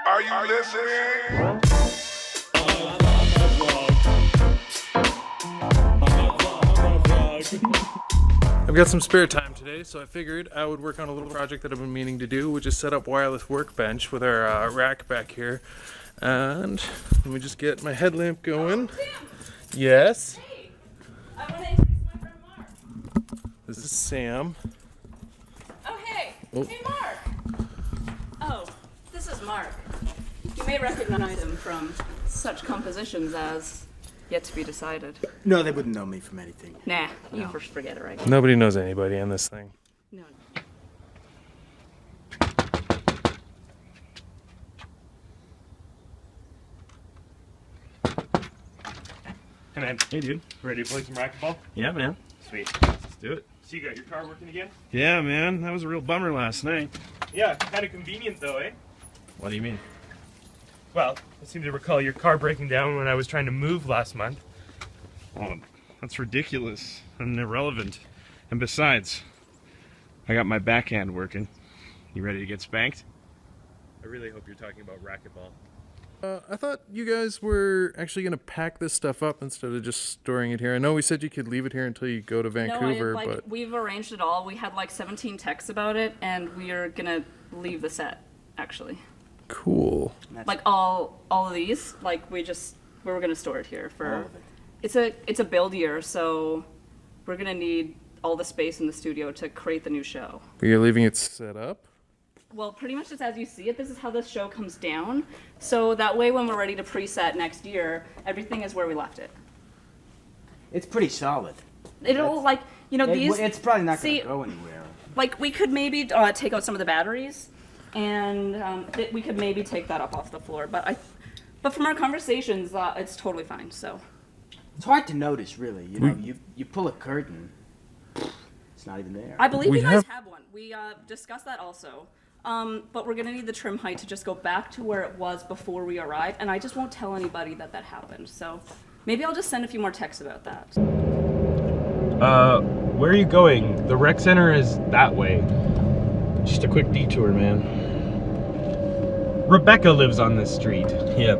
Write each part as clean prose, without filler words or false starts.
Are you listening? I've got some spare time today, so I figured I would work on a little project that I've been meaning to do, which is set up wireless workbench with our rack back here. And let me just get my headlamp going. Tim! Yes? Hey! I want to introduce my friend Mark. This is Sam. Oh, hey! Oh. Hey, Mark! Oh, this is Mark. You may recognize him from such compositions as Yet to Be Decided. No, they wouldn't know me from anything. Nah, you first forget it, right? Nobody knows anybody on this thing. No. Hey man. Hey dude. Ready to play some racquetball? Yeah, man. Sweet. Let's do it. So you got your car working again? Yeah, man. That was a real bummer last night. Yeah, kind of convenient though, eh? What do you mean? Well, I seem to recall your car breaking down when I was trying to move last month. Oh, that's ridiculous and irrelevant. And besides, I got my backhand working. You ready to get spanked? I really hope you're talking about racquetball. I thought you guys were actually going to pack this stuff up instead of just storing it here. I know we said you could leave it here until you go to Vancouver, no, but... we've arranged it all. We had like 17 texts about it, and we are gonna leave the set, actually. Cool. Like all of these, like we were gonna store it here for. It's a build year, so we're gonna need all the space in the studio to create the new show. But you're leaving it set up? Well, pretty much just as you see it, this is how this show comes down. So that way, when we're ready to preset next year, everything is where we left it. It's pretty solid. It'll like these. It's probably not going see, to go anywhere. Like we could maybe take out some of the batteries, and we could maybe take that up off the floor. But from our conversations, it's totally fine. So It's hard to notice, really. You know, you pull a curtain, it's not even there. I believe We you guys have- have one. We discussed that also. But we're gonna need the trim height to just go back to where it was before we arrived, and I just won't tell anybody that happened. So maybe I'll just send a few more texts about that. Where are you going? The rec center is that way. Just a quick detour, man. Rebecca lives on this street. Yep.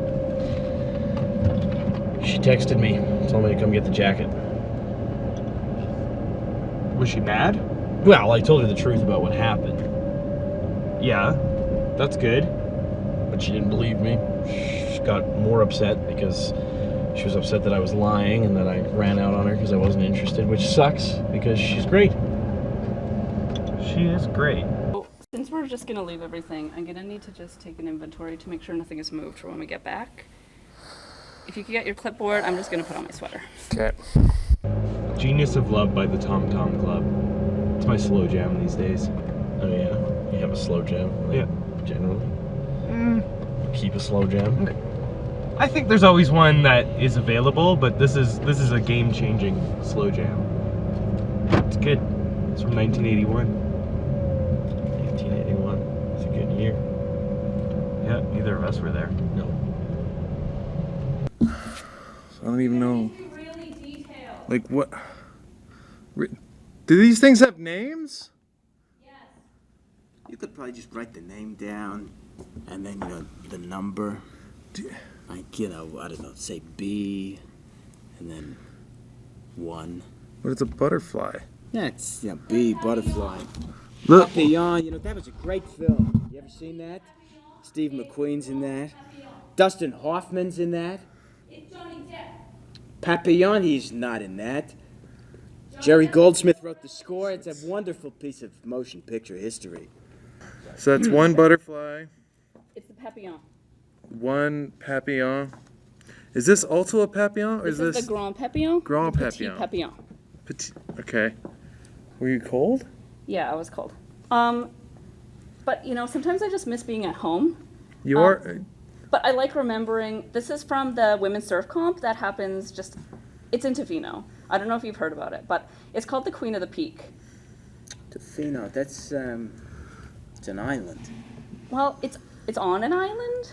She texted me, told me to come get the jacket. Was she mad? Well, I told her the truth about what happened, Yeah, that's good. but she didn't believe me. She got more upset because she was upset that I was lying and that I ran out on her because I wasn't interested, which sucks because she's great. She is great. Since we're just gonna leave everything, I'm gonna need to just take an inventory to make sure nothing is moved for when we get back. If you could get your clipboard, I'm just gonna put on my sweater. Okay. Genius of Love by the Tom Tom Club. It's my slow jam these days. Oh yeah, you have a slow jam. Like, Yeah. Generally. Keep a slow jam. I think there's always one that is available, but this is a game-changing slow jam. It's good. It's from 1981. 1981. It's a good year. Yeah, neither of us were there. No. I don't even know. Like what? Do these things have names? You could probably just write the name down, and then, you know, the number. Like, you know, I don't know, say B, and then 1. What is a butterfly? That's, you know, B, butterfly. Look. Papillon, you know, that was a great film. You ever seen that? Steve McQueen's in that. Dustin Hoffman's in that. Papillon, he's not in that. Jerry Goldsmith wrote the score. It's a wonderful piece of motion picture history. So that's one butterfly, It's the papillon. one papillon. Is this also a papillon, or This is the grand papillon. Grand the petit papillon. papillon. Okay. Were you cold? Yeah, I was cold. But you know, sometimes I just miss being at home. You are. But I like remembering. This is from the women's surf comp that happens it's in Tofino. I don't know if you've heard about it, but it's called the Queen of the Peak. Tofino, that's, it's an island. Well, it's on an island.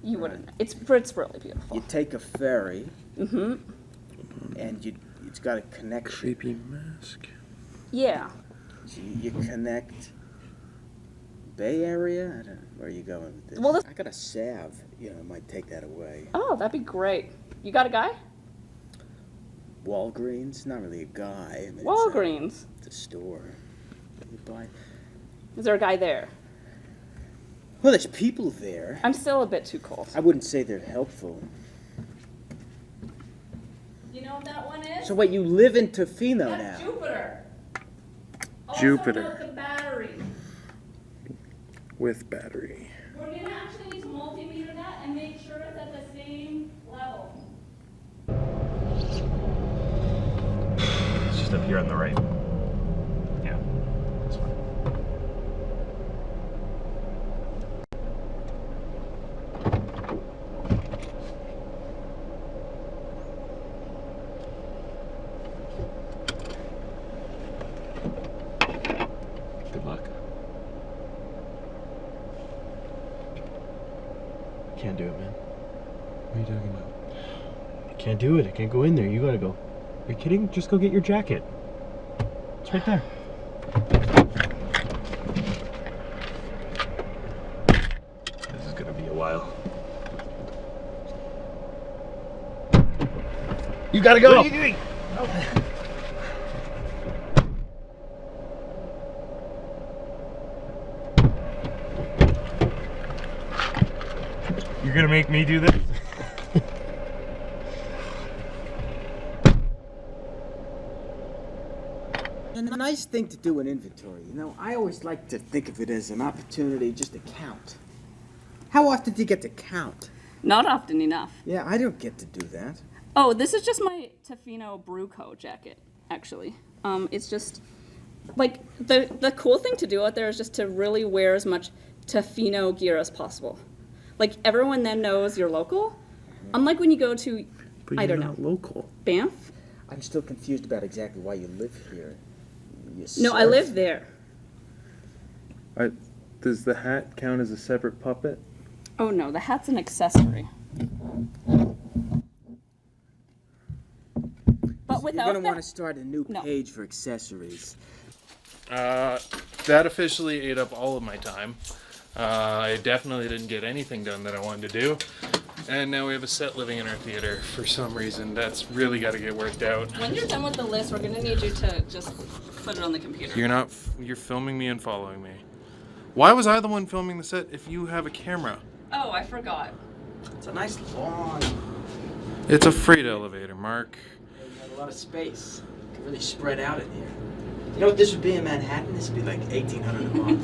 You wouldn't. It's really beautiful. You take a ferry, and it's got a connection. Creepy mask. Yeah. So you connect Bay Area? I don't know. Where are you going with this? Well, I got a salve. You know, I might take that away. Oh, that'd be great. You got a guy? Walgreens? Not really a guy. I mean, Walgreens. It's a store. You buy. Is there a guy there? Well, there's people there. I'm still a bit too cold. I wouldn't say they're helpful. You know what that one is? So wait, you live in Tofino That's now? Jupiter. Jupiter. Also note the battery. With battery. We're gonna actually need to multimeter that and make sure it's at the same level. It's just up here on the right. Yeah, that's fine. Good luck. Can't do it, man. What are you talking about? I can't do it. I can't go in there. You gotta go. Are you kidding? Just go get your jacket. It's right there. This is gonna be a while. You gotta go! What are you doing? You're gonna make me do this? And a nice thing to do in inventory. You know, I always like to think of it as an opportunity just to count. How often do you get to count? Not often enough. Yeah, I don't get to do that. Oh, this is just my Tofino Bruco jacket, actually. It's just, like, the cool thing to do out there is just to really wear as much Tofino gear as possible. Like, everyone then knows you're local. Unlike when you go to, But I you're don't not know, local. Banff? I'm still confused about exactly why you live here. You No, I surf? live there. Does the hat count as a separate puppet? Oh no, the hat's an accessory. But You're without gonna want to that, start a new No. page for accessories. That officially ate up all of my time. I definitely didn't get anything done that I wanted to do. And now we have a set living in our theater for some reason. That's really got to get worked out. when you're done with the list, we're gonna need you to just put it on the computer. You're filming me and following me. Why was I the one filming the set if you have a camera? Oh, I forgot. It's a nice long. It's a freight elevator, Mark. You got a lot of space. You can really spread out in here. You know what this would be in Manhattan? This would be like $1,800 a month.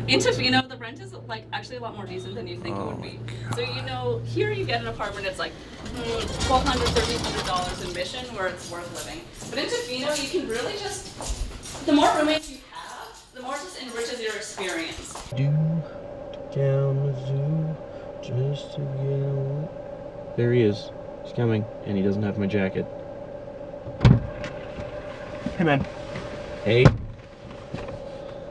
In Tofino, the rent is like actually a lot more decent than you think it would be. So you know, here you get an apartment, it's like $1,200, $1,300 in Mission, where it's worth living. But in Tofino, you can really just, the more roommates you have, the more it just enriches your experience. Down the zoo, just to get away. There he is. He's coming, and he doesn't have my jacket. Hey, man. Hey.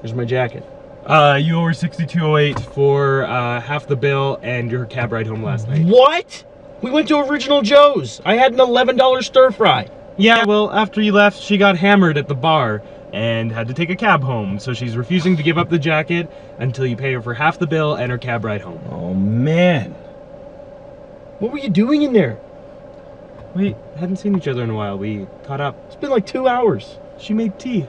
Here's my jacket. You owe her $62.08 for half the bill and your cab ride home last night. What? We went to Original Joe's. I had an $11 stir fry. Yeah, well, after you left, she got hammered at the bar and had to take a cab home, so she's refusing to give up the jacket until you pay her for half the bill and her cab ride home. Oh, man. What were you doing in there? We hadn't seen each other in a while. We caught up. It's been like 2 hours. She made tea.